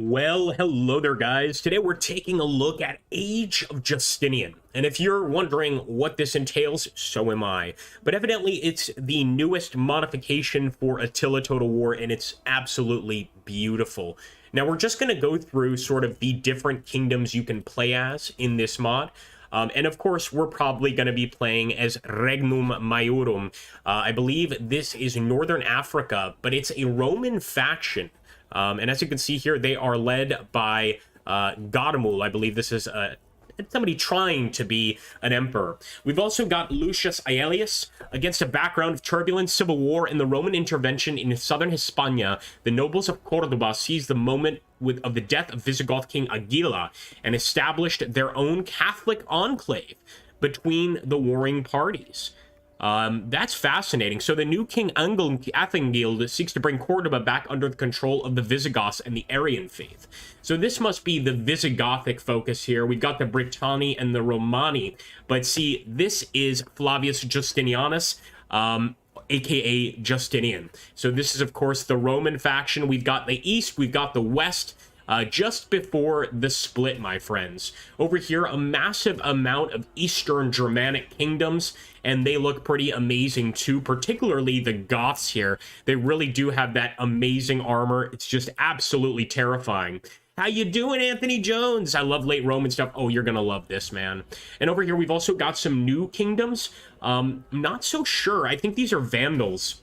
Well, hello there, guys. Today we're taking a look at Age of Justinian. And if you're wondering what this entails, so am I. But evidently, it's the newest modification for Attila Total War, and it's absolutely beautiful. Now, we're just going to go through sort of the different kingdoms you can play as in this mod. And of course, we're probably going to be playing as Regnum Maiorum. I believe this is Northern Africa, but it's a Roman faction. And as you can see here, they are led by Garmul. I believe this is somebody trying to be an emperor. We've also got Lucius Aelius. Against a background of turbulent civil war and the Roman intervention in southern Hispania, the nobles of Cordoba seized the moment of the death of Visigoth King Aguila and established their own Catholic enclave between the warring parties. That's fascinating. So the new King Athengild seeks to bring Cordoba back under the control of the Visigoths and the Arian faith. So this must be the Visigothic focus here. We've got the Britanni and the Romani. But see, this is Flavius Justinianus, aka Justinian. So this is, of course, the Roman faction. We've got the East, we've got the West. Just before the split, my friends. Over here, a massive amount of Eastern Germanic kingdoms, and they look pretty amazing too, particularly the Goths here. They really do have that amazing armor. It's just absolutely terrifying. How you doing, Anthony Jones? I love late Roman stuff. Oh, you're gonna love this, man. And over here, we've also got some new kingdoms. Not so sure. I think these are Vandals,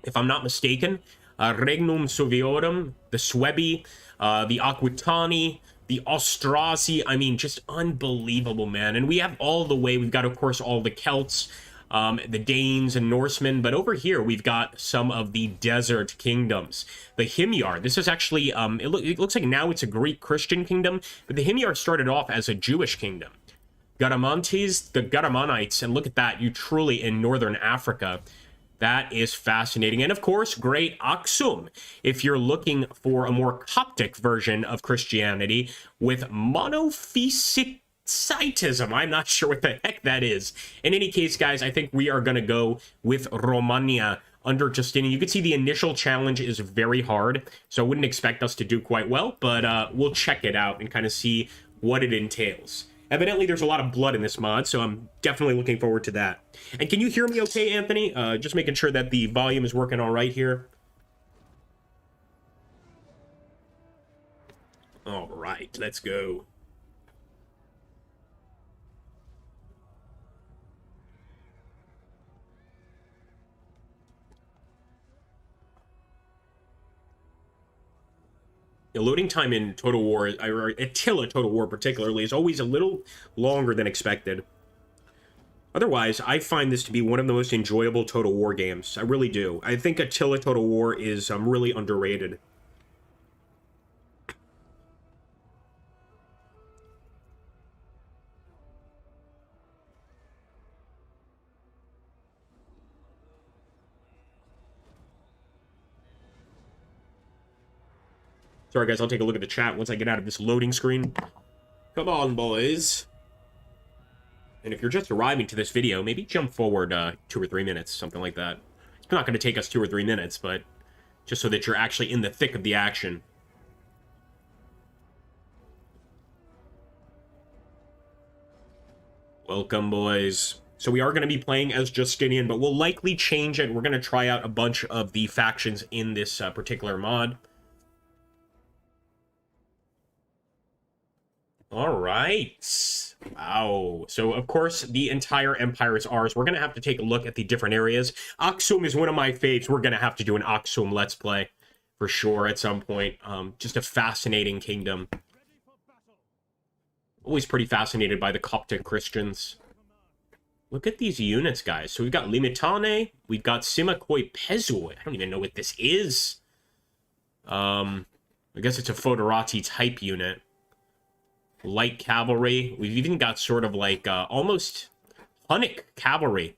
if I'm not mistaken. Regnum Suviorum, the Suebi, the Aquitani, the Ostrazi. I mean, just unbelievable, man. And we have all the way, we've got, of course, all the Celts, the Danes and Norsemen. But over here, we've got some of the desert kingdoms. The Himyar, this is actually, it looks like now it's a Greek Christian kingdom, but the Himyar started off as a Jewish kingdom. Garamantes, the Garamanites, and look at that, you truly in northern Africa. That is fascinating. And of course, Great Aksum, if you're looking for a more Coptic version of Christianity with monophysitism. I'm not sure what the heck that is. In any case, guys, I think we are going to go with Romania under Justinian. You can see the initial challenge is very hard, so I wouldn't expect us to do quite well, but we'll check it out and kind of see what it entails. Evidently, there's a lot of blood in this mod, so I'm definitely looking forward to that. And can you hear me okay, Anthony? Just making sure that the volume is working all right here. All right, let's go. The loading time in Total War, or Attila Total War particularly, is always a little longer than expected. Otherwise, I find this to be one of the most enjoyable Total War games. I really do. I think Attila Total War is really underrated. Sorry, guys, I'll take a look at the chat once I get out of this loading screen. Come on, boys. And if you're just arriving to this video, maybe jump forward 2 or 3 minutes, something like that. It's not going to take us 2 or 3 minutes, but just so that you're actually in the thick of the action. Welcome, boys. So we are going to be playing as Justinian, but we'll likely change it. We're going to try out a bunch of the factions in this particular mod. All right. Wow. So, of course, the entire empire is ours. We're going to have to take a look at the different areas. Aksum is one of my faves. We're going to have to do an Aksum Let's Play for sure at some point. Just a fascinating kingdom. Always pretty fascinated by the Coptic Christians. Look at these units, guys. So we've got Limitane. We've got Simakoi Pezu. I don't even know what this is. I guess it's a Foderati type unit. Light cavalry. We've even got sort of like almost Hunnic cavalry. In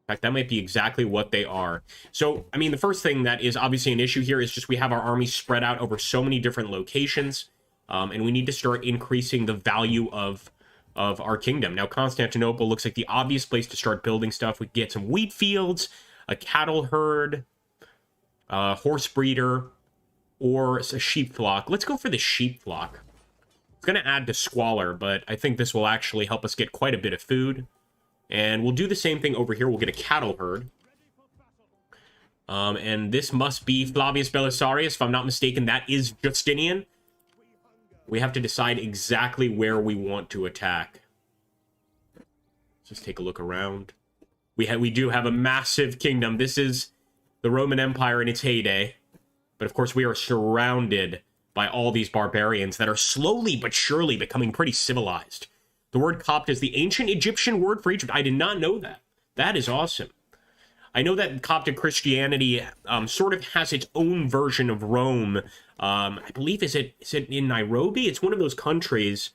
fact, that might be exactly what they are. So, I mean, the first thing that is obviously an issue here is just we have our army spread out over so many different locations, and we need to start increasing the value of our kingdom. Now, Constantinople looks like the obvious place to start building stuff. We get some wheat fields, a cattle herd, horse breeder, or a sheep flock. Let's go for the sheep flock. It's going to add to squalor, but I think this will actually help us get quite a bit of food. And we'll do the same thing over here. We'll get a cattle herd. And this must be Flavius Belisarius, if I'm not mistaken. That is Justinian. We have to decide exactly where we want to attack. Let's just take a look around. We do have a massive kingdom. This is the Roman Empire in its heyday. But of course, we are surrounded by all these barbarians that are slowly but surely becoming pretty civilized. The word Copt is the ancient Egyptian word for Egypt. I did not know that. That is awesome. I know that Coptic Christianity sort of has its own version of Rome. I believe, is it in Nairobi? It's one of those countries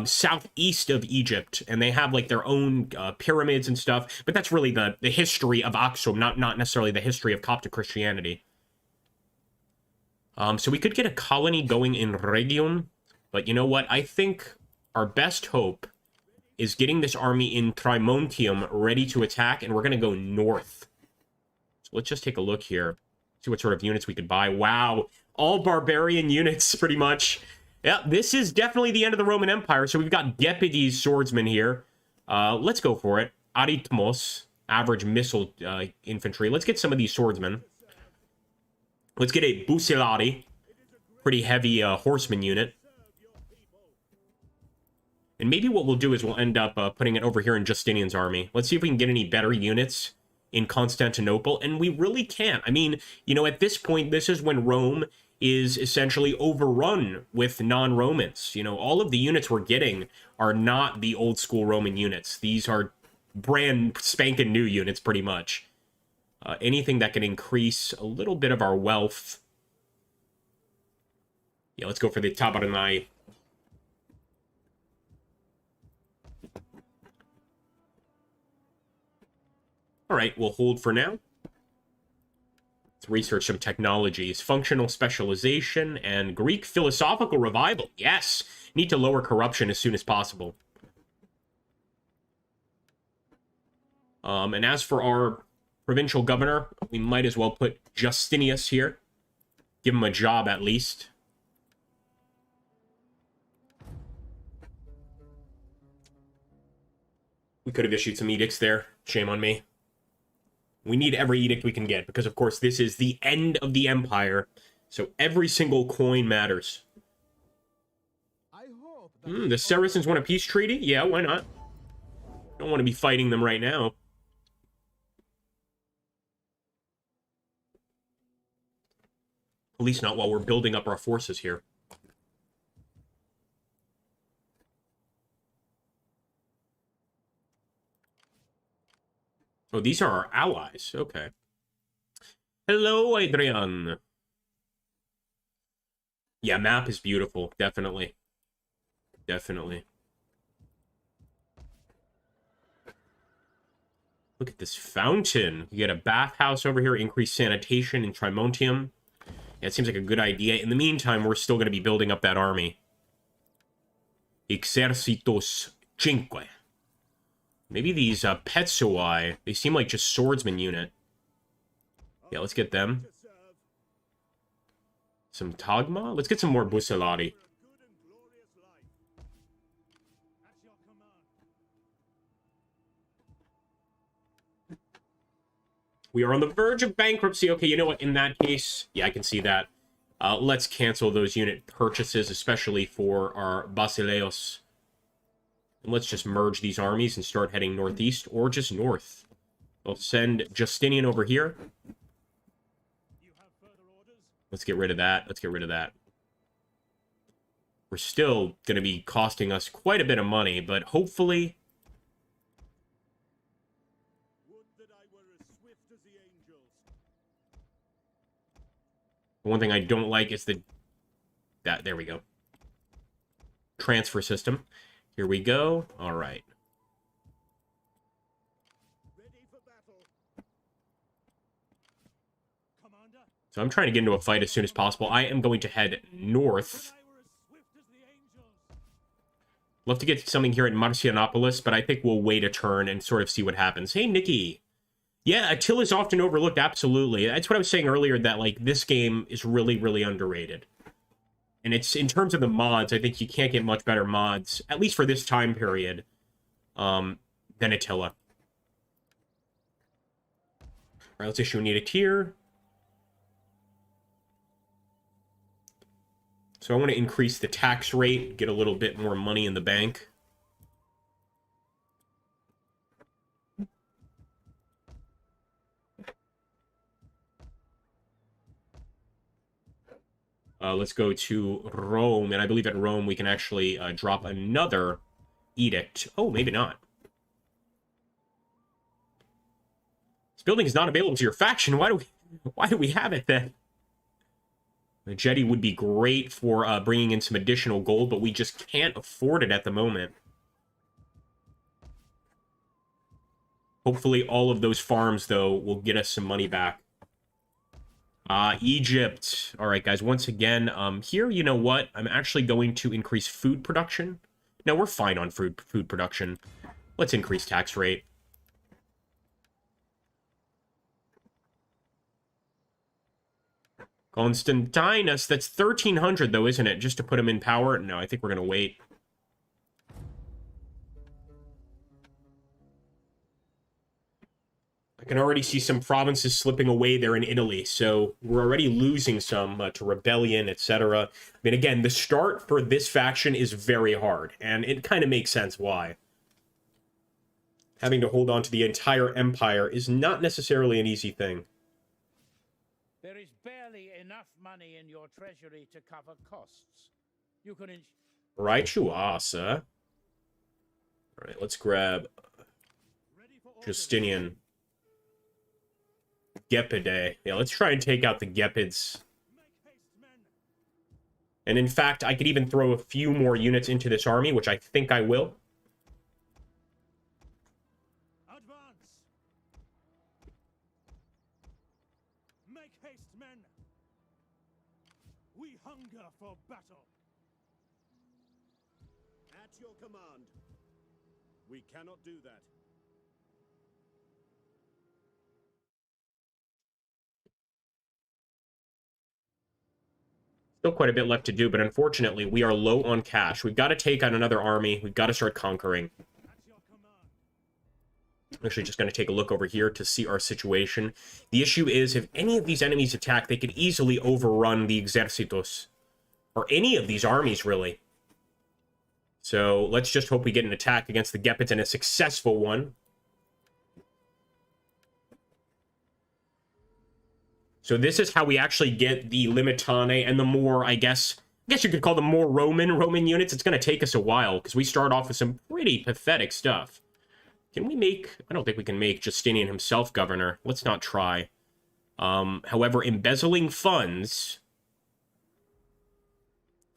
southeast of Egypt, and they have like their own pyramids and stuff. But that's really the history of Aksum, not necessarily the history of Coptic Christianity. So we could get a colony going in Rhegium, but you know what? I think our best hope is getting this army in Trimontium ready to attack, and we're going to go north. So let's just take a look here, see what sort of units we could buy. Wow, all barbarian units, pretty much. Yeah, this is definitely the end of the Roman Empire, so we've got Gepides swordsmen here. Let's go for it. Aritmos, average missile infantry. Let's get some of these swordsmen. Let's get a Busilati, pretty heavy horseman unit. And maybe what we'll do is we'll end up putting it over here in Justinian's army. Let's see if we can get any better units in Constantinople. And we really can't. I mean, you know, at this point, this is when Rome is essentially overrun with non-Romans. You know, all of the units we're getting are not the old school Roman units. These are brand spanking new units, pretty much. Anything that can increase a little bit of our wealth. Yeah, let's go for the Tabaranai. All right, we'll hold for now. Let's research some technologies. Functional specialization and Greek philosophical revival. Yes, need to lower corruption as soon as possible. And as for our provincial governor, we might as well put Justinius here. Give him a job at least. We could have issued some edicts there. Shame on me. We need every edict we can get, because, of course, this is the end of the empire, so every single coin matters. The Saracens want a peace treaty? Yeah, why not? Don't want to be fighting them right now. At least not while we're building up our forces here. Oh, these are our allies. Okay. Hello, Adrian. Yeah, map is beautiful. Definitely. Definitely. Look at this fountain. You get a bathhouse over here. Increase sanitation in Trimontium. Yeah, it seems like a good idea. In the meantime, we're still going to be building up that army. Exercitos cinque. Maybe these Petsoi, they seem like just swordsman unit. Yeah, let's get them. Some Tagma? Let's get some more Busilati. We are on the verge of bankruptcy. Okay, you know what? In that case, yeah, I can see that. Let's cancel those unit purchases, especially for our Basileos. And let's just merge these armies and start heading northeast, or just north. We'll send Justinian over here. Let's get rid of that. Let's get rid of that. We're still going to be costing us quite a bit of money, but hopefully... One thing I don't like is there we go. Transfer system. Here we go. All right. So I'm trying to get into a fight as soon as possible. I am going to head north. Love to get something here at Marcianopolis, but I think we'll wait a turn and sort of see what happens. Hey, Nikki. Yeah, Attila's often overlooked, absolutely. That's what I was saying earlier, that, like, this game is really, really underrated. And it's, in terms of the mods, I think you can't get much better mods, at least for this time period, than Attila. All right, let's issue a edict here. So I want to increase the tax rate, get a little bit more money in the bank. Let's go to Rome, and I believe at Rome we can actually drop another edict. Oh, maybe not. This building is not available to your faction. Why do we have it then? The jetty would be great for bringing in some additional gold, but we just can't afford it at the moment. Hopefully all of those farms, though, will get us some money back. Egypt. All right, guys, once again, here, you know what? I'm actually going to increase food production. No, we're fine on food production. Let's increase tax rate. Constantinus, that's 1,300, though, isn't it? Just to put him in power? No, I think we're going to wait. I can already see some provinces slipping away there in Italy, so we're already losing some to rebellion, etc. I mean, again, the start for this faction is very hard, and it kind of makes sense why. Having to hold on to the entire empire is not necessarily an easy thing. There is barely enough money in your treasury to cover costs. You can... Right you are, sir. Alright, let's grab Justinian. Gepidae. Yeah, let's try and take out the Gepids. And in fact, I could even throw a few more units into this army, which I think I will. Advance. Make haste, men. We hunger for battle. At your command. We cannot do that. Still quite a bit left to do, but unfortunately, we are low on cash. We've got to take on another army. We've got to start conquering. I'm actually just going to take a look over here to see our situation. The issue is, if any of these enemies attack, they could easily overrun the exércitos. Or any of these armies, really. So, let's just hope we get an attack against the Gepids, and a successful one. So this is how we actually get the Limitane and the more, I guess you could call them more Roman units. It's going to take us a while, because we start off with some pretty pathetic stuff. Can we make... I don't think we can make Justinian himself governor. Let's not try. However, embezzling funds...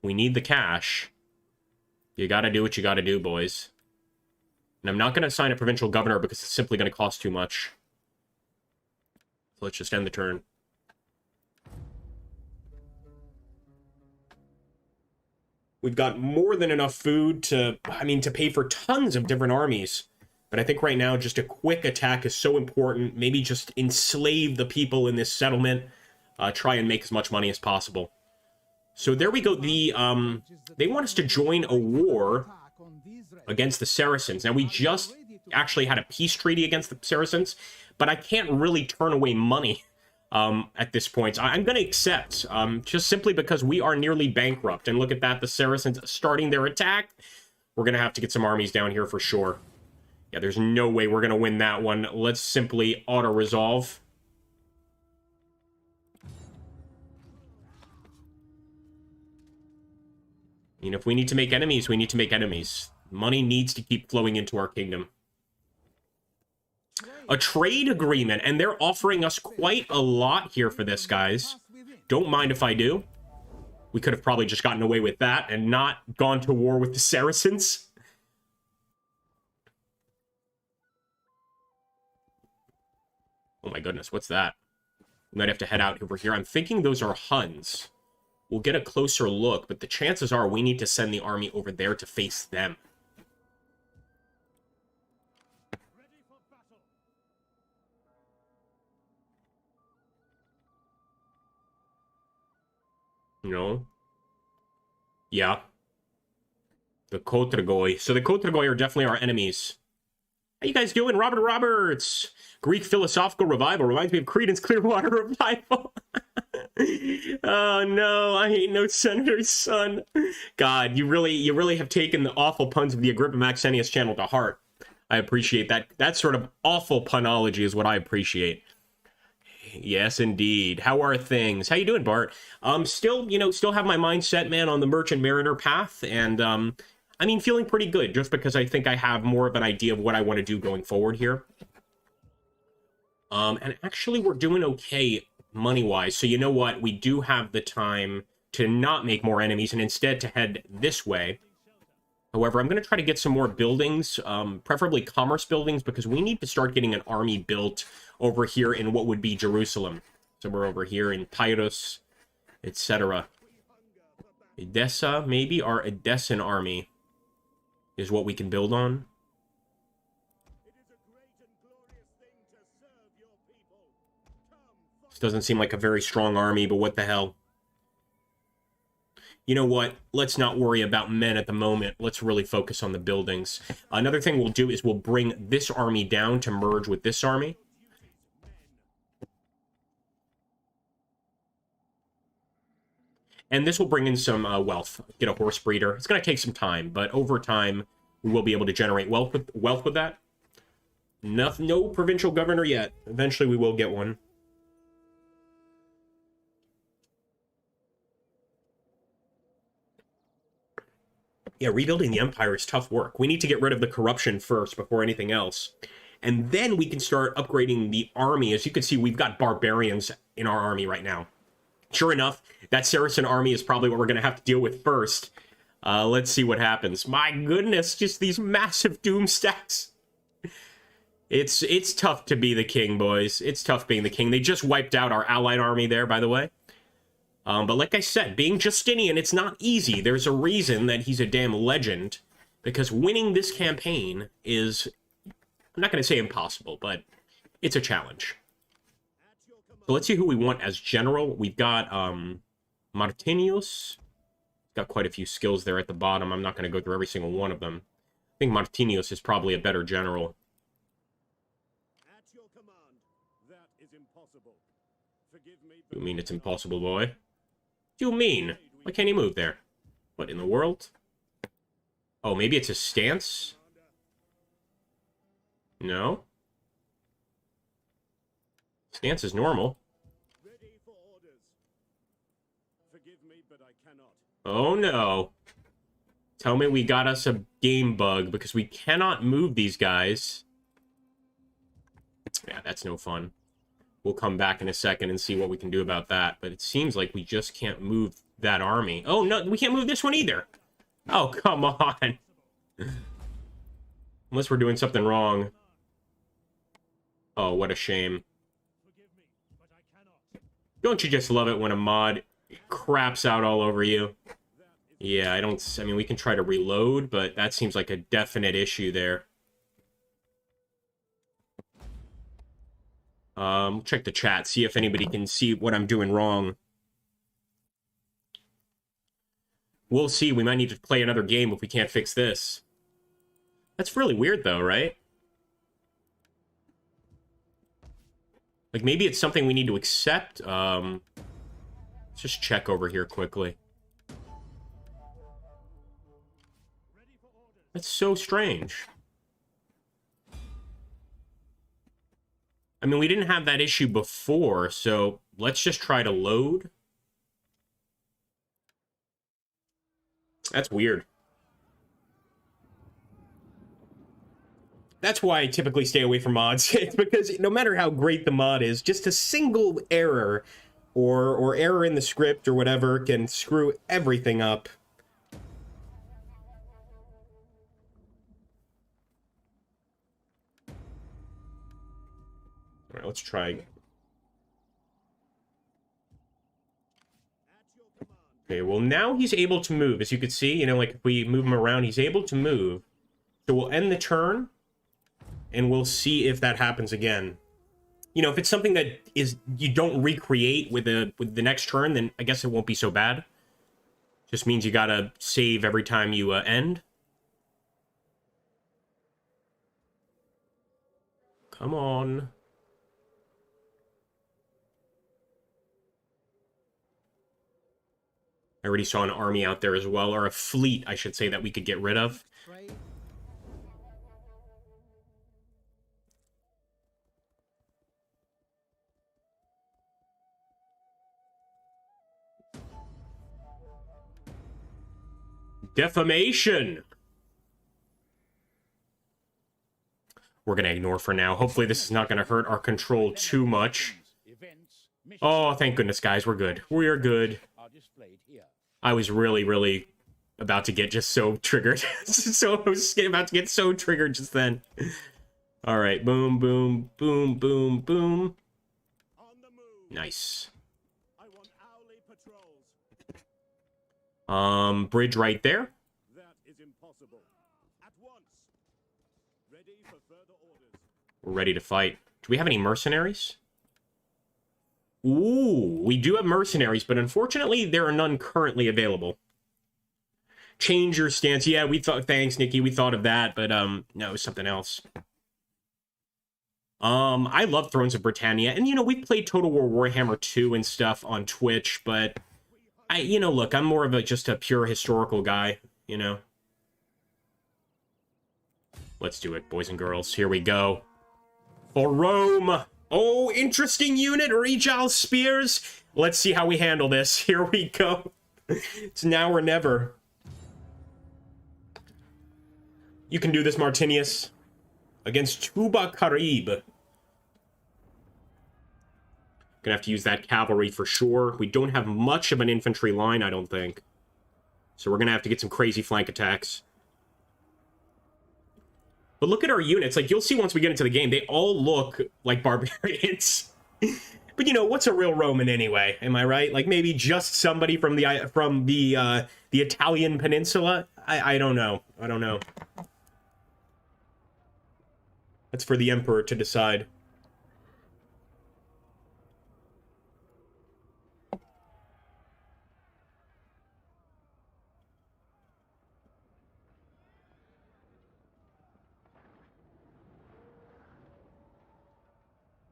We need the cash. You gotta do what you gotta do, boys. And I'm not going to assign a provincial governor, because it's simply going to cost too much. So let's just end the turn. We've got more than enough food to, to pay for tons of different armies. But I think right now, just a quick attack is so important. Maybe just enslave the people in this settlement. Try and make as much money as possible. So there we go. They want us to join a war against the Saracens. Now, we just actually had a peace treaty against the Saracens, but I can't really turn away money at this point. I'm going to accept, just simply because we are nearly bankrupt. And look at that, the Saracens starting their attack. We're going to have to get some armies down here for sure. Yeah, there's no way we're going to win that one. Let's simply auto-resolve. If we need to make enemies, we need to make enemies. Money needs to keep flowing into our kingdom. A trade agreement, and they're offering us quite a lot here for this, guys. Don't mind if I do. We could have probably just gotten away with that and not gone to war with the Saracens. Oh my goodness, what's that? We might have to head out over here. I'm thinking those are Huns. We'll get a closer look, but the chances are we need to send the army over there to face them. No. Yeah. The Kotragoi. So the Kotragoi are definitely our enemies. How you guys doing? Robert Roberts. Greek philosophical revival reminds me of Creedence Clearwater Revival. Oh no, I ain't no senator's son. God, you really have taken the awful puns of the Agrippa Maxenius channel to heart. I appreciate that. That sort of awful punology is what I appreciate. Yes, indeed. How are things? How you doing, Bart? Still have my mindset, man, on the merchant mariner path, and I mean, feeling pretty good, just because I think I have more of an idea of what I want to do going forward here. And actually, we're doing okay money-wise, so you know what? We do have the time to not make more enemies and instead to head this way. However, I'm going to try to get some more buildings, preferably commerce buildings, because we need to start getting an army built over here in what would be Jerusalem. So we're over here in Tyrus, etc. Edessa, maybe? Our Edessan army is what we can build on. This doesn't seem like a very strong army, but what the hell? You know what? Let's not worry about men at the moment. Let's really focus on the buildings. Another thing we'll do is we'll bring this army down to merge with this army. And this will bring in some wealth. Get a horse breeder. It's going to take some time, but over time, we will be able to generate wealth with that. No provincial governor yet. Eventually, we will get one. Yeah, rebuilding the empire is tough work. We need to get rid of the corruption first before anything else. And then we can start upgrading the army. As you can see, we've got barbarians in our army right now. Sure enough, that Saracen army is probably what we're going to have to deal with first. Let's see what happens. My goodness, just these massive doom stacks. It's tough to be the king, boys. It's tough being the king. They just wiped out our allied army there, by the way. But like I said, being Justinian, it's not easy. There's a reason that he's a damn legend. Because winning this campaign is, I'm not going to say impossible, but it's a challenge. So let's see who we want as general. We've got Martinius. Got quite a few skills there at the bottom. I'm not going to go through every single one of them. I think Martinius is probably a better general. At your command, that is impossible. Forgive me, You mean it's impossible, boy? What do you mean? Why can't he move there? What in the world? Oh, maybe it's a stance? No? Stance is normal. ready for orders. Forgive me, but I cannot. Oh no. Tell me we got us a game bug because we cannot move these guys. Yeah, that's no fun. We'll come back in a second and see what we can do about that. But it seems like we just can't move that army. Oh, no, we can't move this one either. Oh, come on. Unless we're doing something wrong. Oh, what a shame. Don't you just love it when a mod craps out all over you? Yeah, I mean, we can try to reload, but that seems like a definite issue there. Check the chat, see if anybody can see what I'm doing wrong. We'll see, we might need to play another game if we can't fix this. That's really weird though, right? Like, maybe it's something we need to accept. Let's just check over here quickly. That's so strange. I mean, we didn't have that issue before, so let's just try to load. That's weird. That's why I typically stay away from mods. It's because no matter how great the mod is, just a single error or error in the script or whatever can screw everything up. All right, let's try. Okay, well, now he's able to move. As you can see, you know, like if we move him around, he's able to move. So we'll end the turn, and we'll see if that happens again. You know, if it's something that is you don't recreate with the next turn, then I guess it won't be so bad. Just means you gotta save every time you end. Come on. I already saw an army out there as well, or a fleet, I should say, that we could get rid of. Defamation! We're going to ignore for now. Hopefully this is not going to hurt our control too much. Oh, thank goodness, guys. We're good. We are good. I was really, really about to get just so triggered. I was about to get so triggered just then. All right. Boom, boom, boom, boom, boom. Nice. Bridge right there. That is impossible. At once. Ready for further orders. We're ready to fight. Do we have any mercenaries? Ooh, we do have mercenaries, but unfortunately, there are none currently available. Change your stance. Yeah, we thought. Thanks, Nikki. We thought of that, but no, it was something else. I love Thrones of Britannia, and we played Total War Warhammer 2 and stuff on Twitch, but look, I'm more of just a pure historical guy. Let's do it, boys and girls. Here we go. For Rome. Oh, interesting unit, Regile Spears. Let's see how we handle this. Here we go. It's now or never. You can do this, Martinius. Against Tuba Karib. Gonna have to use that cavalry for sure. We don't have much of an infantry line, I don't think. So we're gonna have to get some crazy flank attacks. But look at our units. Like, you'll see once we get into the game, they all look like barbarians. But what's a real Roman anyway? Am I right? Like, maybe just somebody from the Italian peninsula? I don't know. I don't know. That's for the Emperor to decide.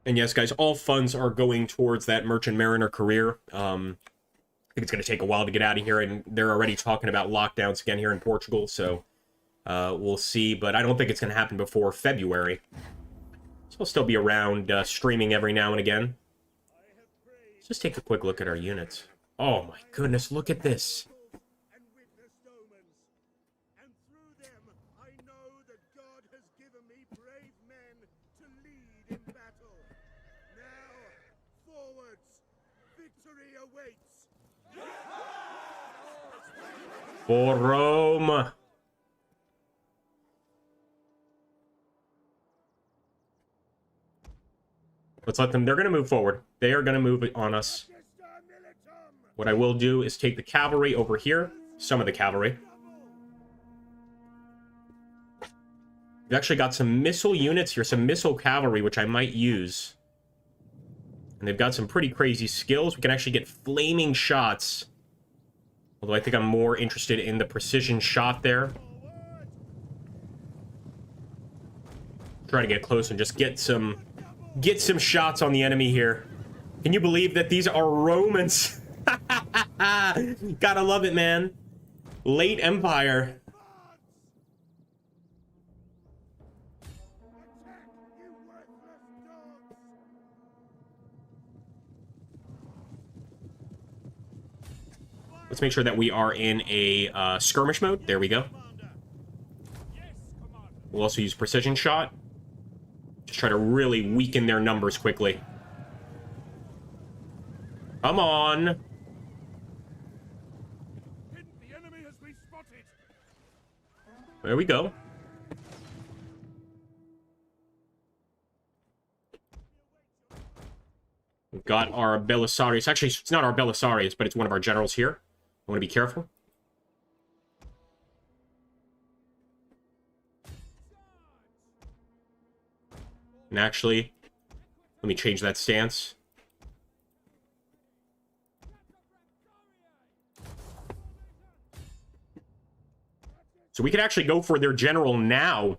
And yes, guys, all funds are going towards that Merchant Mariner career. I think it's going to take a while to get out of here, and they're already talking about lockdowns again here in Portugal, so we'll see. But I don't think it's going to happen before February. So I'll still be around streaming every now and again. Let's just take a quick look at our units. Oh my goodness, look at this. For Rome. Let's let them. They're going to move forward. They are going to move on us. What I will do is take the cavalry over here. Some of the cavalry. We've actually got some missile units here. Some missile cavalry, which I might use. And they've got some pretty crazy skills. We can actually get flaming shots. Although I think I'm more interested in the precision shot there. Try to get close and just get some shots on the enemy here. Can you believe that these are Romans? Gotta love it, man. Late Empire. Let's make sure that we are in a skirmish mode. There we go. We'll also use precision shot. Just try to really weaken their numbers quickly. Come on. The enemy has been spotted. There we go. We've got our Belisarius. Actually, it's not our Belisarius, but it's one of our generals here. I want to be careful. And actually, let me change that stance. So we could actually go for their general now,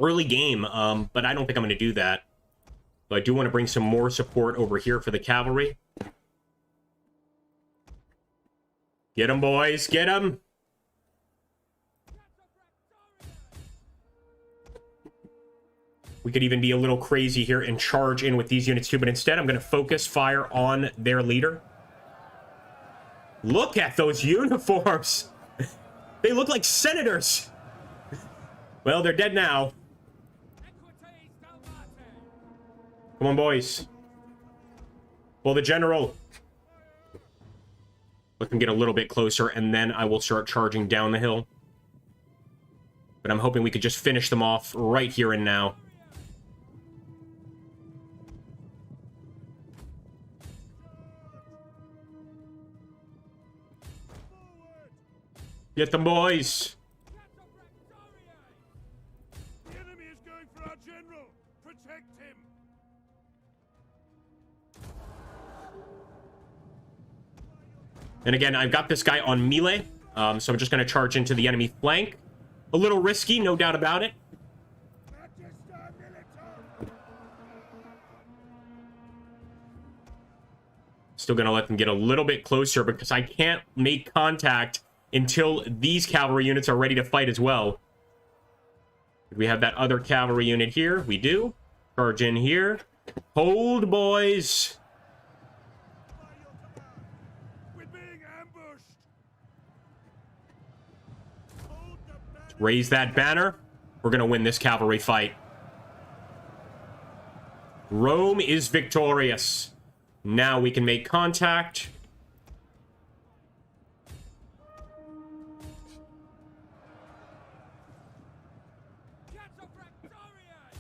early game, but I don't think I'm going to do that. But I do want to bring some more support over here for the cavalry. Get them, boys, get them! We could even be a little crazy here and charge in with these units too, but instead I'm going to focus fire on their leader. Look at those uniforms! They look like senators! Well, they're dead now. Come on, boys. Pull the general. Let them get a little bit closer, and then I will start charging down the hill. But I'm hoping we could just finish them off right here and now. Get them, boys! The enemy is going for our general! Protect him! And again, I've got this guy on melee, so I'm just going to charge into the enemy flank. A little risky, no doubt about it. Still going to let them get a little bit closer because I can't make contact until these cavalry units are ready to fight as well. We have that other cavalry unit here. We do. Charge in here. Hold, boys. We're being ambushed! Raise that banner. We're going to win this cavalry fight. Rome is victorious. Now we can make contact.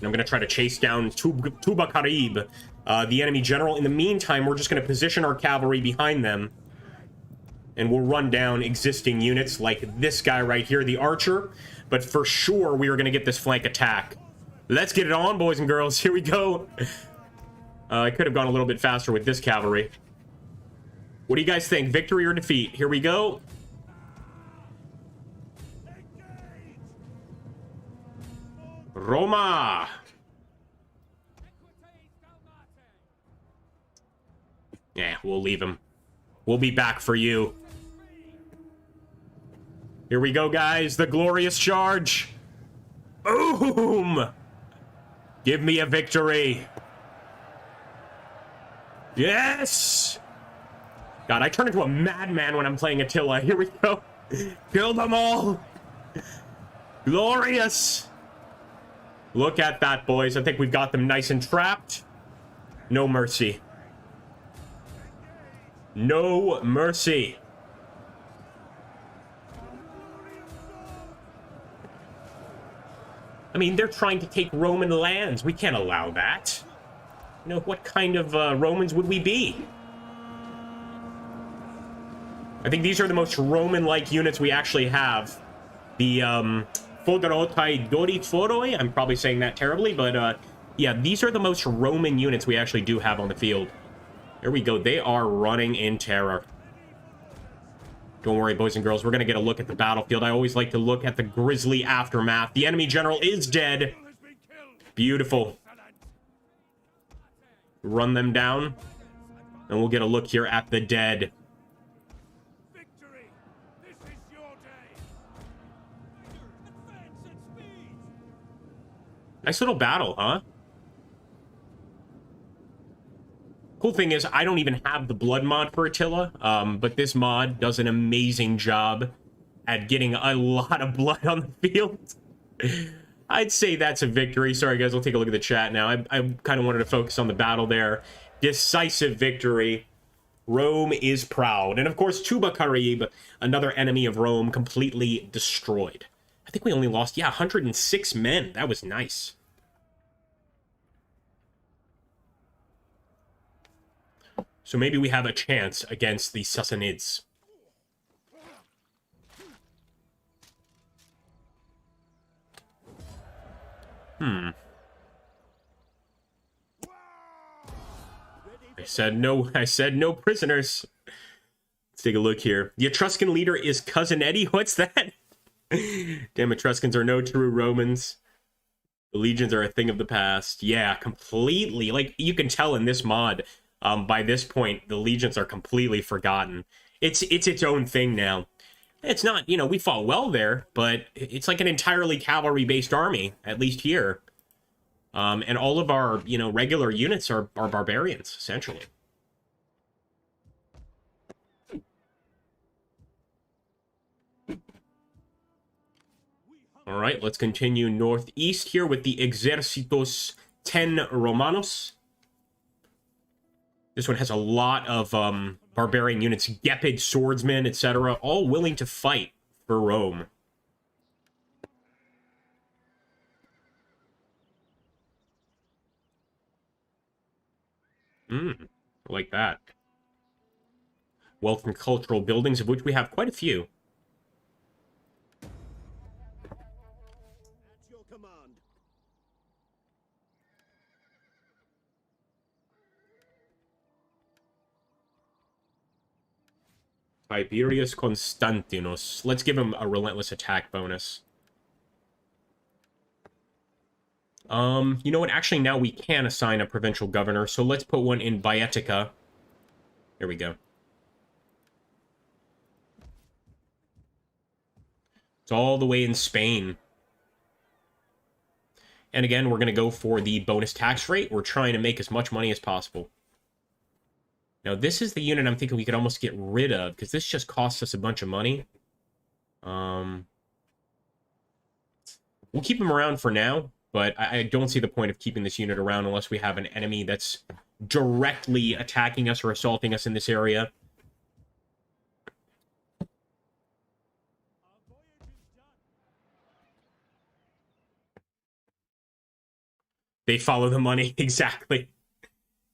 And I'm going to try to chase down Tuba Karib, the enemy general. In the meantime, we're just going to position our cavalry behind them. And we'll run down existing units like this guy right here, the archer. But for sure, we are going to get this flank attack. Let's get it on, boys and girls. Here we go. I could have gone a little bit faster with this cavalry. What do you guys think? Victory or defeat? Here we go. Roma! Yeah, we'll leave him. We'll be back for you. Here we go, guys. The glorious charge. Boom! Give me a victory. Yes! God, I turn into a madman when I'm playing Attila. Here we go. Kill them all. Glorious. Look at that, boys. I think we've got them nice and trapped. No mercy. No mercy. I mean, they're trying to take Roman lands. We can't allow that. You know, what kind of Romans would we be? I think these are the most Roman-like units we actually have. The, Fodorotai Doriforoi. I'm probably saying that terribly, but, yeah, these are the most Roman units we actually do have on the field. There we go. They are running in terror. Don't worry, boys and girls. We're going to get a look at the battlefield. I always like to look at the grisly aftermath. The enemy general is dead. Beautiful. Run them down. And we'll get a look here at the dead. Victory! This is your day! Advance at speed! Nice little battle, huh? Cool thing is, I don't even have the blood mod for Attila, but this mod does an amazing job at getting a lot of blood on the field. I'd say that's a victory. Sorry, guys, I'll take a look at the chat now. I kind of wanted to focus on the battle there. Decisive victory. Rome is proud. And, of course, Tuba Karib, another enemy of Rome, completely destroyed. I think we only lost, yeah, 106 men. That was nice. So maybe we have a chance against the Sassanids. I said no prisoners. Let's take a look here. The Etruscan leader is Cousin Eddie. What's that? Damn, Etruscans are no true Romans. The legions are a thing of the past. Yeah, completely. Like, you can tell in this mod, by this point, the legions are completely forgotten. It's its own thing now. It's not, we fought well there, but it's like an entirely cavalry-based army, at least here. And all of our, regular units are barbarians, essentially. All right, let's continue northeast here with the Exércitos 10 Romanos. This one has a lot of barbarian units, Gepid swordsmen, etc., all willing to fight for Rome. Like that. Wealth and cultural buildings, of which we have quite a few. At your command. Tiberius Constantinus. Let's give him a relentless attack bonus. You know what? Actually, now we can assign a provincial governor, so let's put one in Baetica. There we go. It's all the way in Spain. And again, we're going to go for the bonus tax rate. We're trying to make as much money as possible. Now, this is the unit I'm thinking we could almost get rid of, because this just costs us a bunch of money. We'll keep him around for now, but I don't see the point of keeping this unit around unless we have an enemy that's directly attacking us or assaulting us in this area. They follow the money, exactly.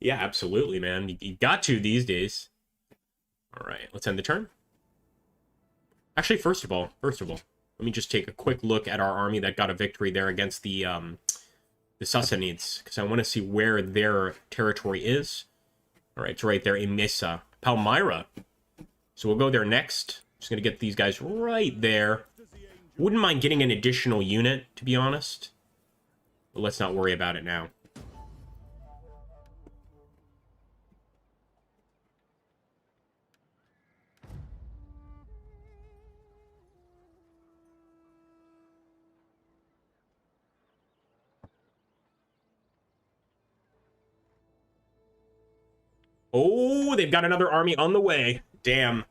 Yeah, absolutely, man. You got to these days. All right, let's end the turn. Actually, first of all, let me just take a quick look at our army that got a victory there against the Sassanids, because I want to see where their territory is. All right, it's right there in Mesa. Palmyra. So we'll go there next. Just going to get these guys right there. Wouldn't mind getting an additional unit, to be honest. But let's not worry about it now. Oh, they've got another army on the way. Damn.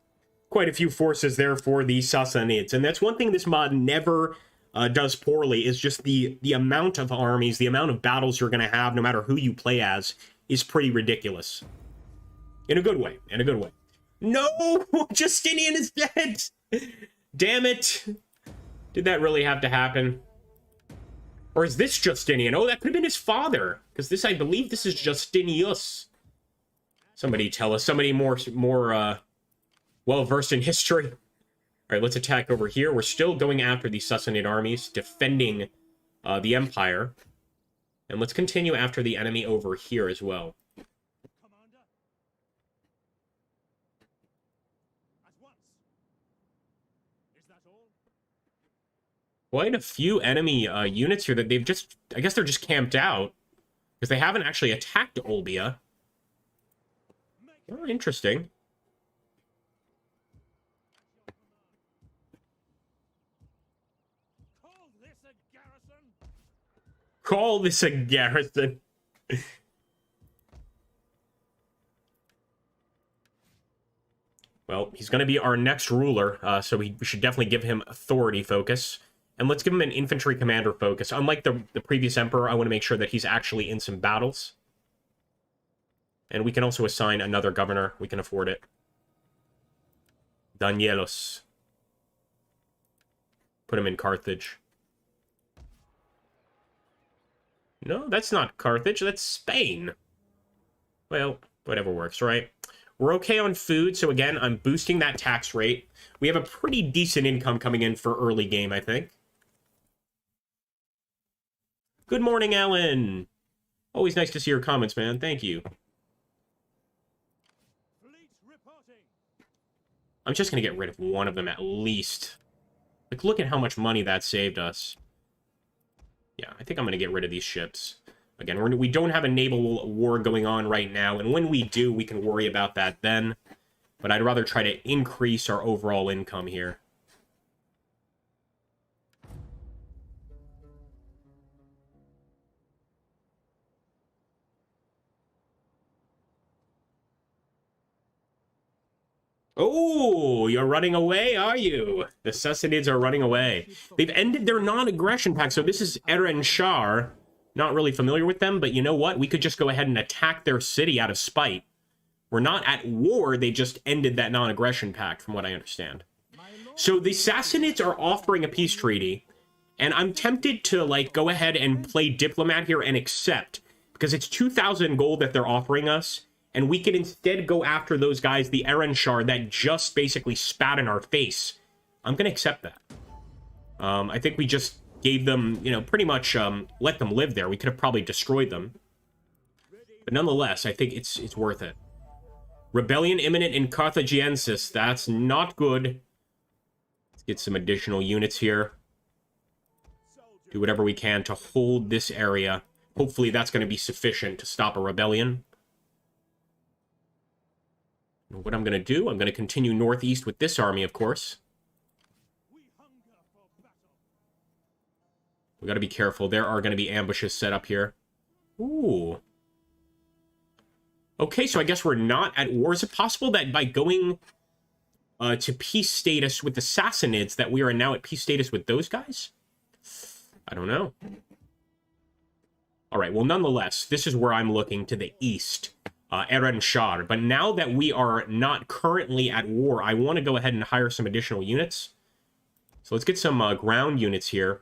Quite a few forces there for the Sassanids. And that's one thing this mod never does poorly, is just the amount of armies, the amount of battles you're going to have, no matter who you play as, is pretty ridiculous. In a good way. In a good way. No! Justinian is dead! Damn it. Did that really have to happen? Or is this Justinian? Oh, that could have been his father. Because this, I believe this is Justinius. Somebody tell us. Somebody more well-versed in history. All right, let's attack over here. We're still going after the Sassanid armies, defending the Empire. And let's continue after the enemy over here as well. Commander. At once. Is that all? Quite a few enemy units here that they've just... I guess they're just camped out. Because they haven't actually attacked Olbia. Oh, interesting. Call this a garrison. Call this a garrison. Well, he's going to be our next ruler, so we should definitely give him authority focus. And let's give him an infantry commander focus. Unlike the previous emperor, I want to make sure that he's actually in some battles. And we can also assign another governor. We can afford it. Danielos. Put him in Carthage. No, that's not Carthage. That's Spain. Well, whatever works, right? We're okay on food, so again, I'm boosting that tax rate. We have a pretty decent income coming in for early game, I think. Good morning, Alan. Always nice to see your comments, man. Thank you. I'm just going to get rid of one of them at least. Like, look at how much money that saved us. Yeah, I think I'm going to get rid of these ships. Again, we don't have a naval war going on right now, and when we do, we can worry about that then. But I'd rather try to increase our overall income here. Oh, you're running away, are you? The Sassanids are running away. They've ended their non-aggression pact, so this is Eren Shar. Not really familiar with them, but you know what? We could just go ahead and attack their city out of spite. We're not at war, they just ended that non-aggression pact, from what I understand. So the Sassanids are offering a peace treaty, and I'm tempted to, like, go ahead and play diplomat here and accept, because it's 2,000 gold that they're offering us, and we can instead go after those guys, the Eren Shar, that just basically spat in our face. I'm going to accept that. I think we just gave them, you know, pretty much let them live there. We could have probably destroyed them. But nonetheless, I think it's worth it. Rebellion imminent in Carthagiensis. That's not good. Let's get some additional units here. Do whatever we can to hold this area. Hopefully that's going to be sufficient to stop a rebellion. What I'm going to do, I'm going to continue northeast with this army, of course. We got to be careful. There are going to be ambushes set up here. Ooh. Okay, so I guess we're not at war. Is it possible that by going to peace status with the Sassanids that we are now at peace status with those guys? I don't know. All right, well, nonetheless, this is where I'm looking to the east. Eren Shar. But now that we are not currently at war, I want to go ahead and hire some additional units. So let's get some ground units here.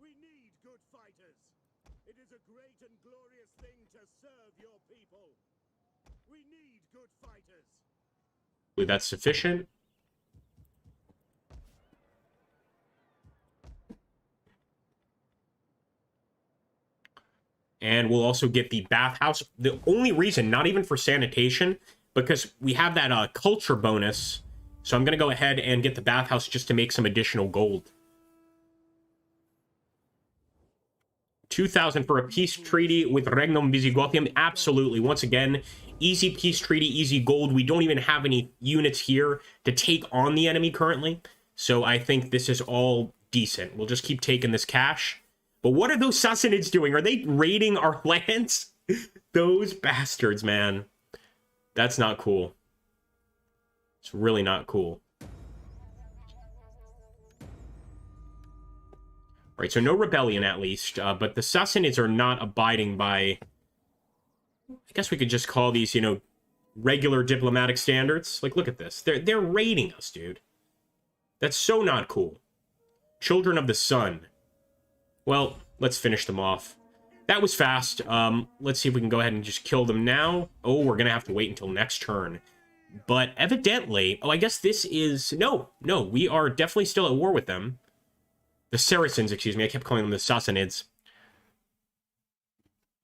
We need good fighters. It is a great and glorious thing to serve your people. We need good fighters. I believe that's sufficient. And we'll also get the bathhouse. The only reason, not even for sanitation, because we have that culture bonus. So I'm going to go ahead and get the bathhouse just to make some additional gold. 2,000 for a peace treaty with Regnum Visigothum. Absolutely. Once again, easy peace treaty, easy gold. We don't even have any units here to take on the enemy currently. So I think this is all decent. We'll just keep taking this cash. But what are those Sassanids doing? Are they raiding our lands? Those bastards, man. That's not cool. It's really not cool. Right, so no rebellion at least, but the Sassanids are not abiding by... I guess we could just call these, you know, regular diplomatic standards. Like, look at this. They're raiding us, dude. That's so not cool. Children of the Sun. Well, let's finish them off. That was fast. Let's see if we can go ahead and just kill them now. Oh, we're going to have to wait until next turn. But evidently... Oh, I guess this is... No, we are definitely still at war with them. The Saracens, excuse me. I kept calling them the Sassanids.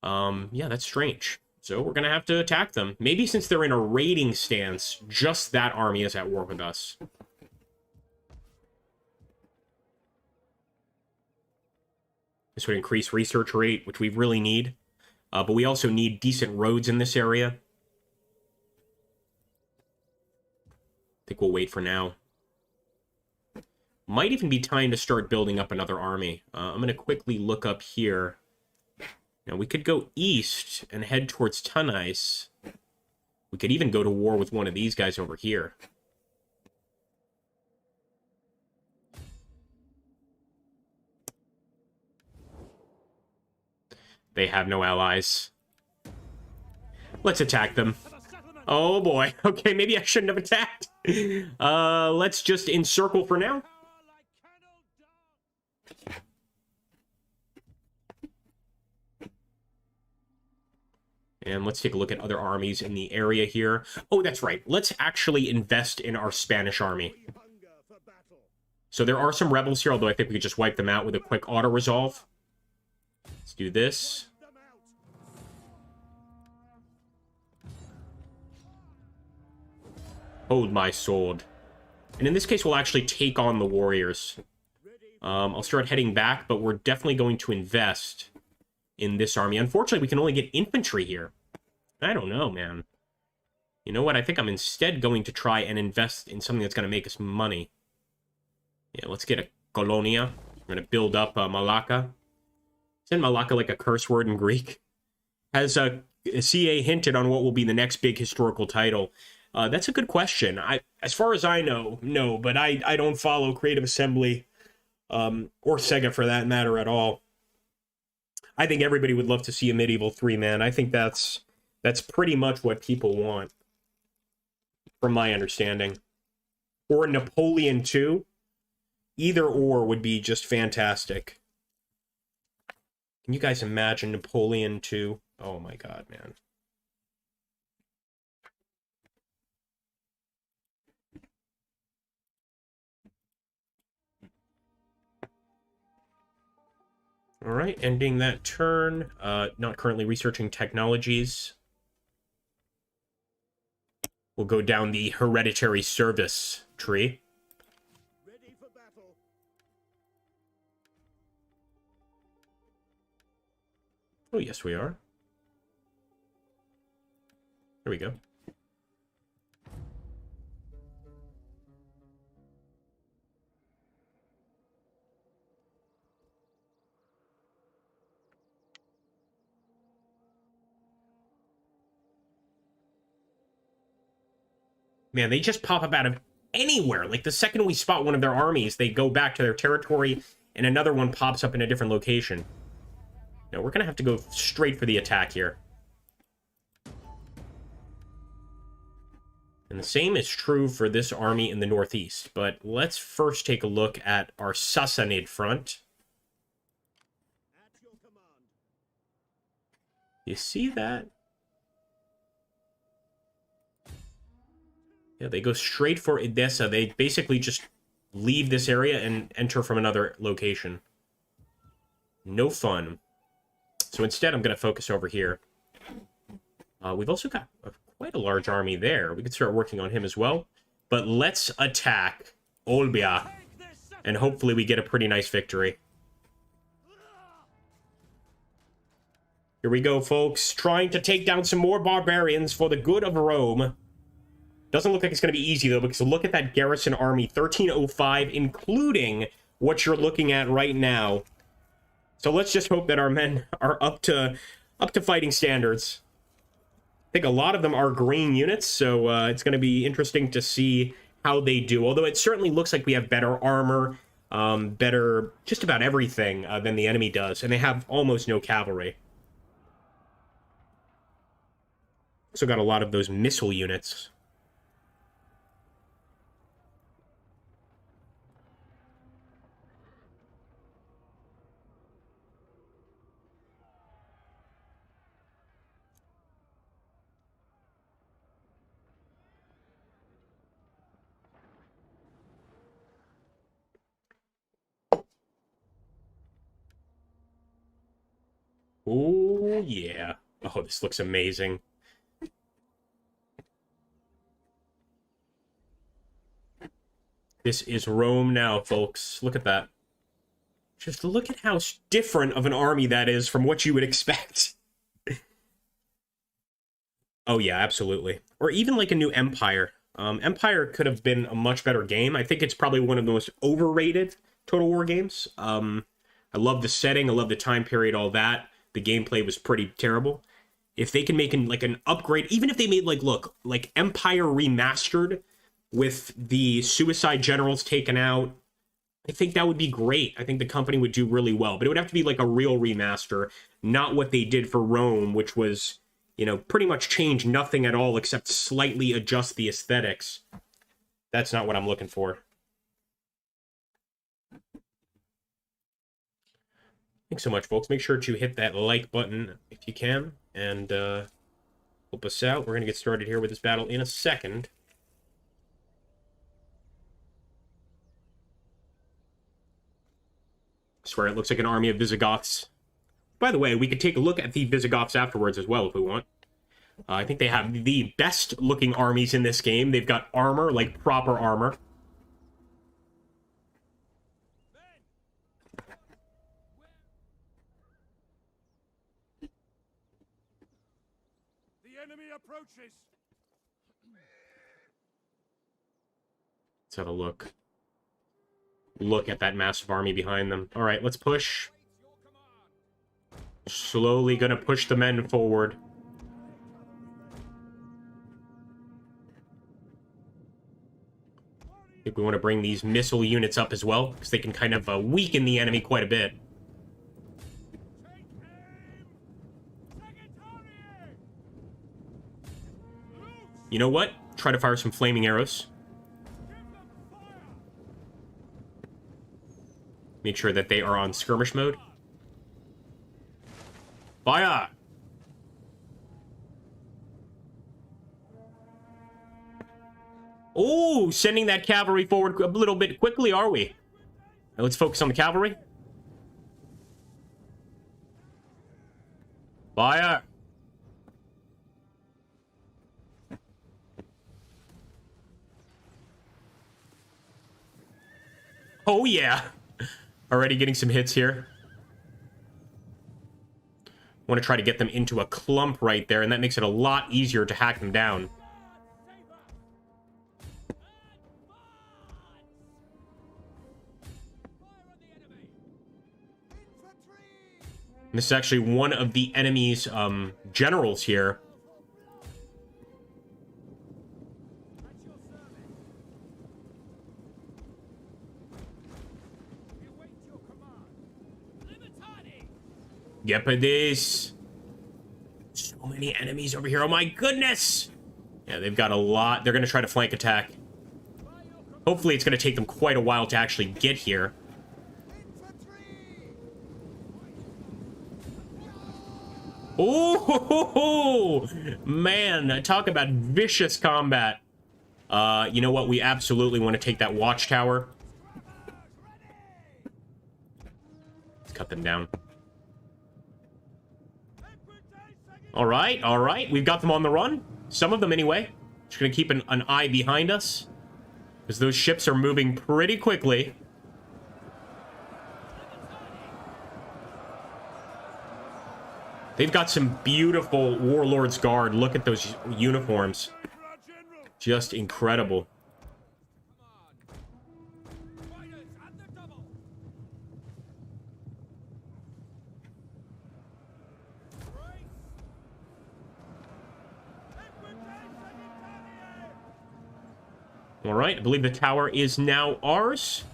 Yeah, that's strange. So we're going to have to attack them. Maybe since they're in a raiding stance, just that army is at war with us. This would increase research rate, which we really need. But we also need decent roads in this area. I think we'll wait for now. Might even be time to start building up another army. I'm going to quickly look up here. Now, we could go east and head towards Tunais. We could even go to war with one of these guys over here. They have no allies. Let's attack them. Oh boy. Okay, maybe I shouldn't have attacked. Let's just encircle for now. And let's take a look at other armies in the area here. Oh, that's right. Let's actually invest in our Spanish army. So there are some rebels here, although I think we could just wipe them out with a quick auto-resolve. Let's do this. Hold my sword. And in this case, we'll actually take on the warriors. I'll start heading back, but we're definitely going to invest in this army. Unfortunately, we can only get infantry here. I don't know, man. You know what? I think I'm instead going to try and invest in something that's going to make us money. Yeah, let's get a Colonia. We're going to build up Malacca. Isn't Malacca like a curse word in Greek? Has CA hinted on what will be the next big historical title? That's a good question. As far as I know, no, but I don't follow Creative Assembly or Sega for that matter at all. I think everybody would love to see a Medieval 3, man. I think that's pretty much what people want, from my understanding. Or Napoleon 2. Either or would be just fantastic. Can you guys imagine Napoleon 2? Oh my god, man. All right, ending that turn. Not currently researching technologies. We'll go down the hereditary service tree. Ready for battle. Oh, yes, we are. There we go. Man, they just pop up out of anywhere. Like, the second we spot one of their armies, they go back to their territory, and another one pops up in a different location. Now, we're going to have to go straight for the attack here. And the same is true for this army in the northeast. But let's first take a look at our Sassanid front. At your command. You see that? Yeah, they go straight for Edessa. They basically just leave this area and enter from another location. No fun. So instead, I'm going to focus over here. We've also got quite a large army there. We could start working on him as well. But let's attack Olbia, and hopefully we get a pretty nice victory. Here we go, folks. Trying to take down some more barbarians for the good of Rome. Doesn't look like it's going to be easy, though, because look at that garrison army, 1305, including what you're looking at right now. So let's just hope that our men are up to fighting standards. I think a lot of them are green units, so it's going to be interesting to see how they do. Although it certainly looks like we have better armor, better just about everything than the enemy does, and they have almost no cavalry. Also got a lot of those missile units. Oh, yeah. Oh, this looks amazing. This is Rome now, folks. Look at that. Just look at how different of an army that is from what you would expect. Oh, yeah, absolutely. Or even like a new Empire. Empire could have been a much better game. I think it's probably one of the most overrated Total War games. I love the setting. I love the time period, all that. The gameplay was pretty terrible. If they can make an upgrade, even if they made like Empire remastered with the suicide generals taken out, I think that would be great. I think the company would do really well, but it would have to be like a real remaster, not what they did for Rome, which was, you know, pretty much change nothing at all except slightly adjust the aesthetics. That's not what I'm looking for. Thanks so much, folks. Make sure to hit that like button if you can, and help us out. We're going to get started here with this battle in a second. I swear it looks like an army of Visigoths. By the way, we could take a look at the Visigoths afterwards as well if we want. I think they have the best looking armies in this game. They've got armor, like proper armor. approaches. Let's have a look. Look at that massive army behind them. All right, let's push. Slowly gonna push the men forward. I think we want to bring these missile units up as well, because they can kind of weaken the enemy quite a bit. You know what? Try to fire some flaming arrows. Make sure that they are on skirmish mode. Fire! Oh, sending that cavalry forward a little bit quickly, are we? Now let's focus on the cavalry. Fire! Oh, yeah. Already getting some hits here. Want to try to get them into a clump right there, and that makes it a lot easier to hack them down. And this is actually one of the enemy's generals here. Gepidis. So many enemies over here. Oh my goodness! Yeah, they've got a lot. They're going to try to flank attack. Hopefully it's going to take them quite a while to actually get here. Oh, man, talk about vicious combat. You know what? We absolutely want to take that watchtower. Let's cut them down. All right, all right. We've got them on the run. Some of them, anyway. Just going to keep an eye behind us, because those ships are moving pretty quickly. They've got some beautiful Warlord's Guard. Look at those uniforms. Just incredible. All right, I believe the tower is now ours.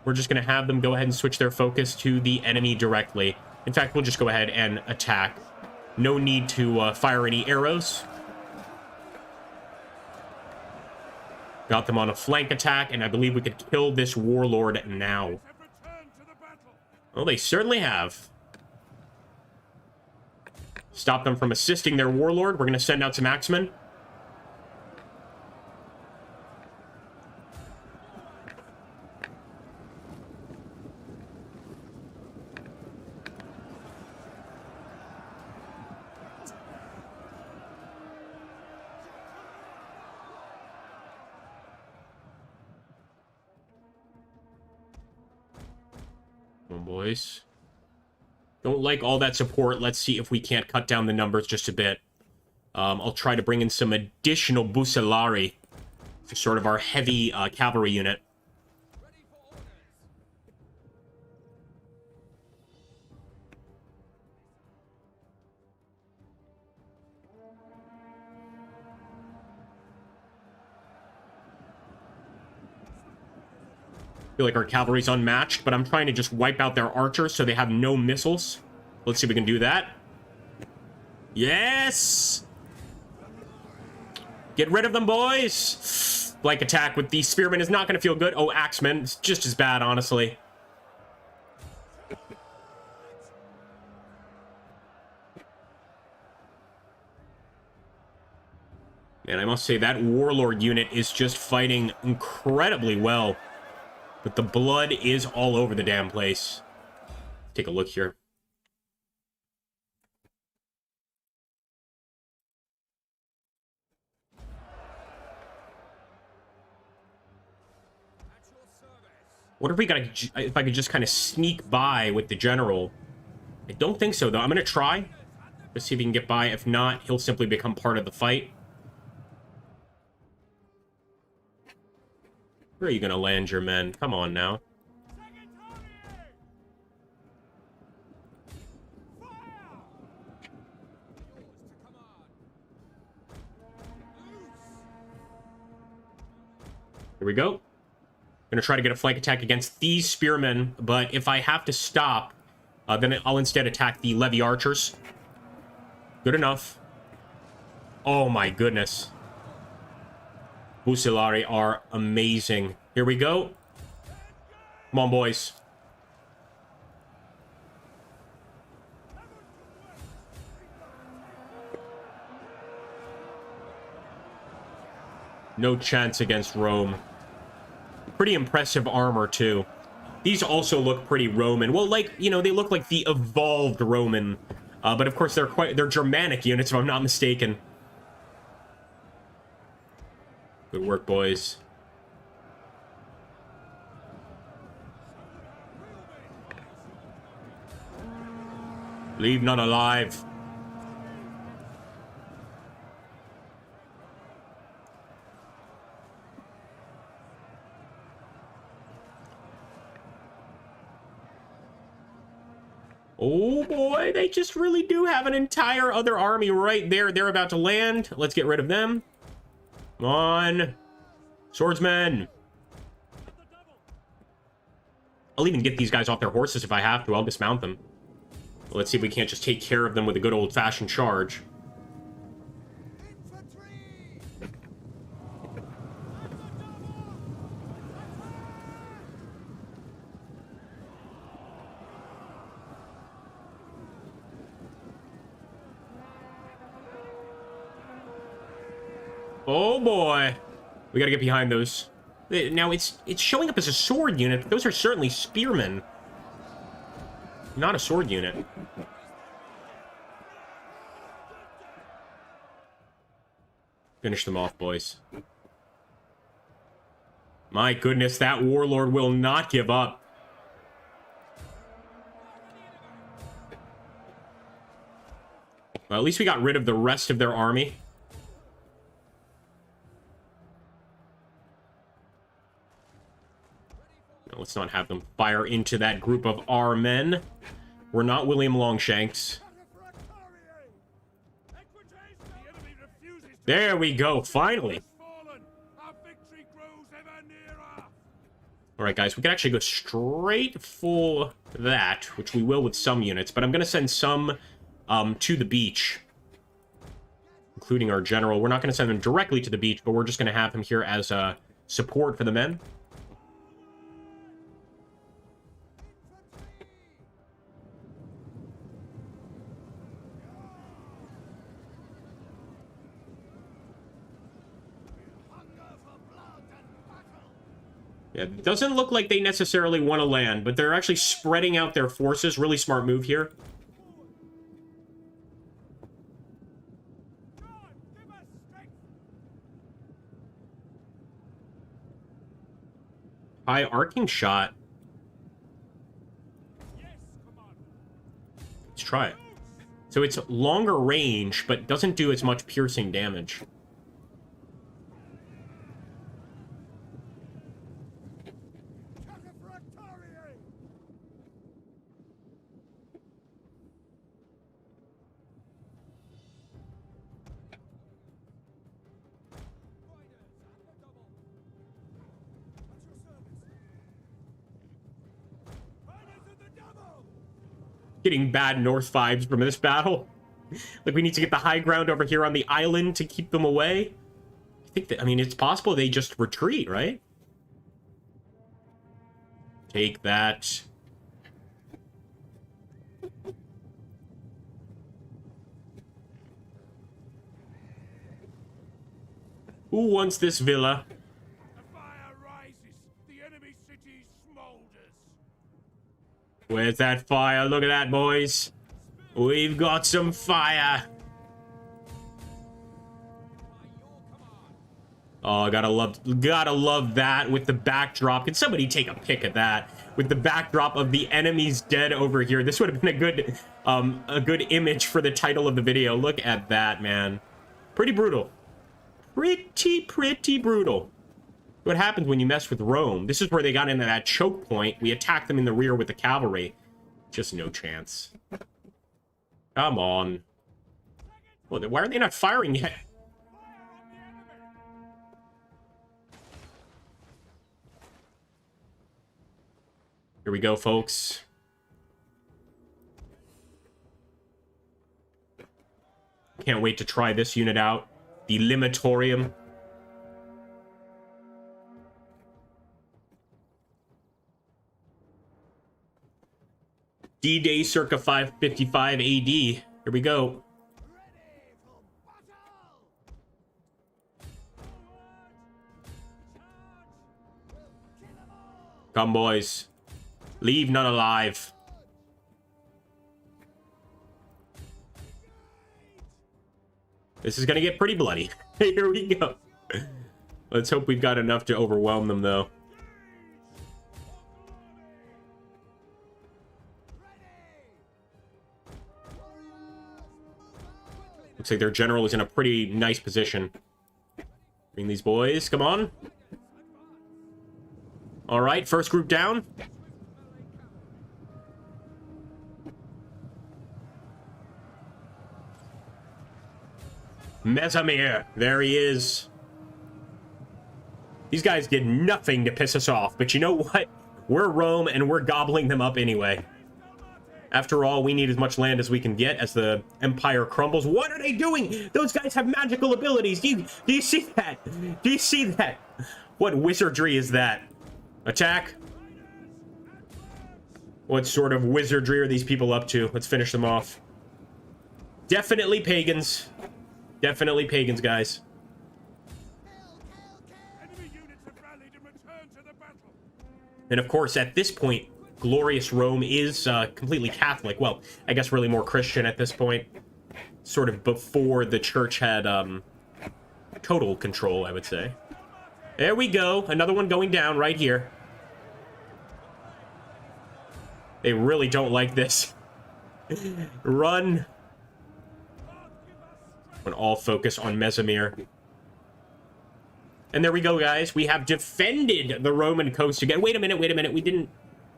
We're just going to have them go ahead and switch their focus to the enemy directly. In fact, we'll just go ahead and attack. No need to fire any arrows. Got them on a flank attack, and I believe we could kill this warlord now. Well, they certainly have. Stop them from assisting their warlord. We're going to send out some axemen. Boys. Don't like all that support. Let's see if we can't cut down the numbers just a bit. I'll try to bring in some additional Bucellari for sort of our heavy cavalry unit. Feel like our cavalry's unmatched, but I'm trying to just wipe out their archers so they have no missiles. Let's see if we can do that. Yes! Get rid of them, boys! Flank attack with the spearmen is not going to feel good. Oh, axemen. It's just as bad, honestly. And I must say, that warlord unit is just fighting incredibly well. But the blood is all over the damn place. Take a look here. What if I could just kind of sneak by with the general? I don't think so, though. I'm going to try. Let's see if he can get by. If not, he'll simply become part of the fight. Where are you going to land your men? Come on now. Here we go. Gonna try to get a flank attack against these spearmen, but if I have to stop, then I'll instead attack the levy archers. Good enough. Oh my goodness. Fusilieri are amazing. Here we go. Come on, boys. No chance against Rome. Pretty impressive armor, too. These also look pretty Roman. Well, like, you know, they look like the evolved Roman. But of course, they're Germanic units, if I'm not mistaken. Good work, boys. Leave none alive. Oh boy, they just really do have an entire other army right there. They're about to land. Let's get rid of them. Come on. Swordsmen. I'll even get these guys off their horses if I have to. I'll dismount them. Let's see if we can't just take care of them with a good old-fashioned charge. Oh boy. We gotta get behind those. Now, it's showing up as a sword unit, but those are certainly spearmen. Not a sword unit. Finish them off, boys. My goodness, that warlord will not give up. Well, at least we got rid of the rest of their army. Let's not have them fire into that group of our men. We're not William Longshanks. There we go, finally. Alright, guys, we can actually go straight for that, which we will with some units, but I'm going to send some to the beach, including our general. We're not going to send them directly to the beach, but we're just going to have him here as support for the men. Yeah, it doesn't look like they necessarily want to land, but they're actually spreading out their forces. Really smart move here. High arcing shot. Let's try it. So it's longer range, but doesn't do as much piercing damage. Getting bad North vibes from this battle. Like, we need to get the high ground over here on the island to keep them away. I think that, I mean, it's possible they just retreat, right? Take that. Who wants this villa? The fire rises. The enemy city smolders. Where's that fire? Look at that, boys. We've got some fire. Oh, gotta love that with the backdrop. Can somebody take a pic of that with the backdrop of the enemies dead over here? This would have been a good image for the title of the video. Look at that, man. Pretty brutal. Pretty brutal. What happens when you mess with Rome? This is where they got into that choke point. We attacked them in the rear with the cavalry. Just no chance. Come on. Well, why are they not firing yet? Here we go, folks. Can't wait to try this unit out. The Limitorium. D-Day circa 555 AD. Here we go. Come, boys. Leave none alive. This is gonna get pretty bloody. Here we go. Let's hope we've got enough to overwhelm them, though. Looks like their general is in a pretty nice position. Bring these boys. Come on. All right, first group down. Mesamir, there he is. These guys did nothing to piss us off, but you know what? We're Rome, and we're gobbling them up anyway. After all, we need as much land as we can get as the empire crumbles. What are they doing? Those guys have magical abilities. Do you see that? Do you see that? What wizardry is that? Attack? What sort of wizardry are these people up to? Let's finish them off. Definitely pagans. Definitely pagans, guys. And of course, at this point, glorious Rome is completely Catholic. Well, I guess really more Christian at this point. Sort of before the church had total control, I would say. There we go. Another one going down right here. They really don't like this. Run. And all focus on Mesamir. And there we go, guys. We have defended the Roman coast again. Wait a minute. We didn't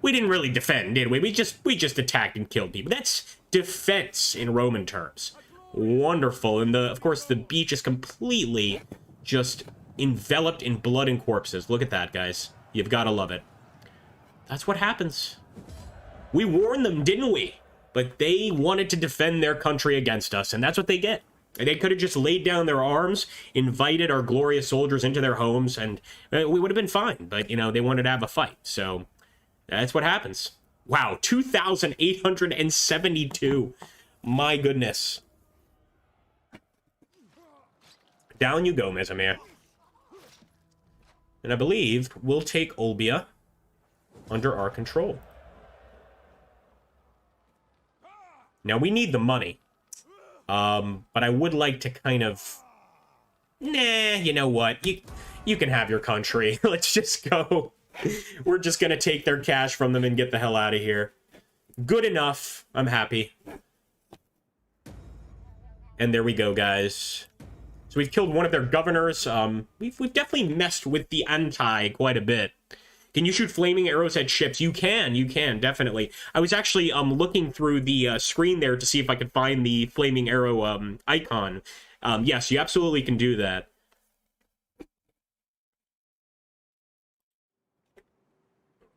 really defend, did we? We just attacked and killed people. That's defense in Roman terms. Wonderful. And of course the beach is completely just enveloped in blood and corpses. Look at that, guys. You've got to love it. That's what happens. We warned them, didn't we? But they wanted to defend their country against us, and that's what they get. They could have just laid down their arms, invited our glorious soldiers into their homes, and we would have been fine. But, you know, they wanted to have a fight. So that's what happens. Wow, 2,872. My goodness. Down you go, Mesamir. And I believe we'll take Olbia under our control. Now, we need the money. But I would like to kind of... Nah, you know what? You can have your country. Let's just go. We're just gonna take their cash from them and get the hell out of here. Good enough. I'm happy. And there we go, guys. So we've killed one of their governors. We've definitely messed with the anti quite a bit. Can you shoot flaming arrows at ships? You can, definitely. I was actually looking through the screen there to see if I could find the flaming arrow icon. Yes, you absolutely can do that.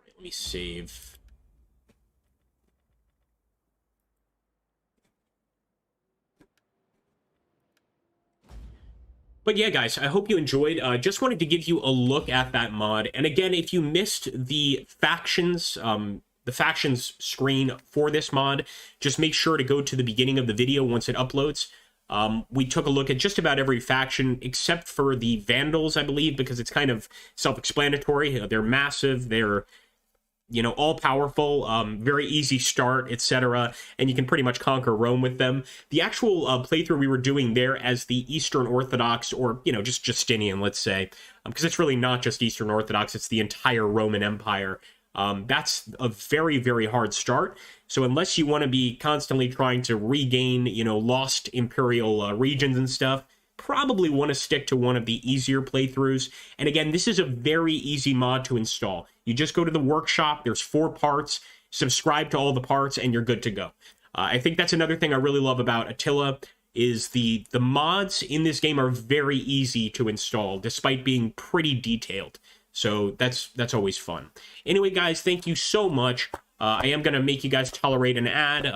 Let me save. But yeah, guys, I hope you enjoyed. Just wanted to give you a look at that mod. And again, if you missed the factions screen for this mod, just make sure to go to the beginning of the video once it uploads. We took a look at just about every faction except for the Vandals, I believe, because it's kind of self-explanatory. They're massive. They're all powerful, very easy start, etc. And you can pretty much conquer Rome with them. The actual playthrough we were doing there as the Eastern Orthodox, or, just Justinian, let's say, because it's really not just Eastern Orthodox, it's the entire Roman Empire. That's a very, very hard start. So unless you want to be constantly trying to regain, lost imperial regions and stuff, probably want to stick to one of the easier playthroughs. And again, this is a very easy mod to install. You just go to the workshop, there's 4 parts, subscribe to all the parts, and you're good to go. I think that's another thing I really love about Attila, is the mods in this game are very easy to install, despite being pretty detailed. So that's always fun. Anyway, guys, thank you so much. I am going to make you guys tolerate an ad,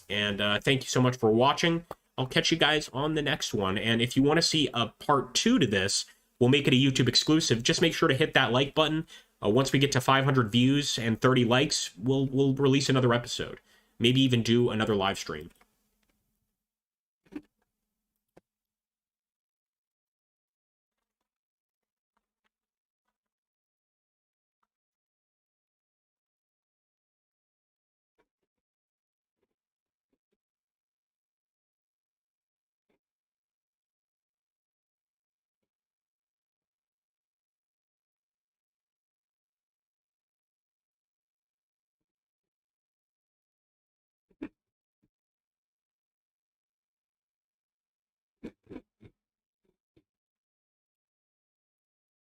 and thank you so much for watching. I'll catch you guys on the next one. And if you want to see a part 2 to this, we'll make it a YouTube exclusive. Just make sure to hit that like button. Once we get to 500 views and 30 likes, we'll release another episode. Maybe even do another live stream.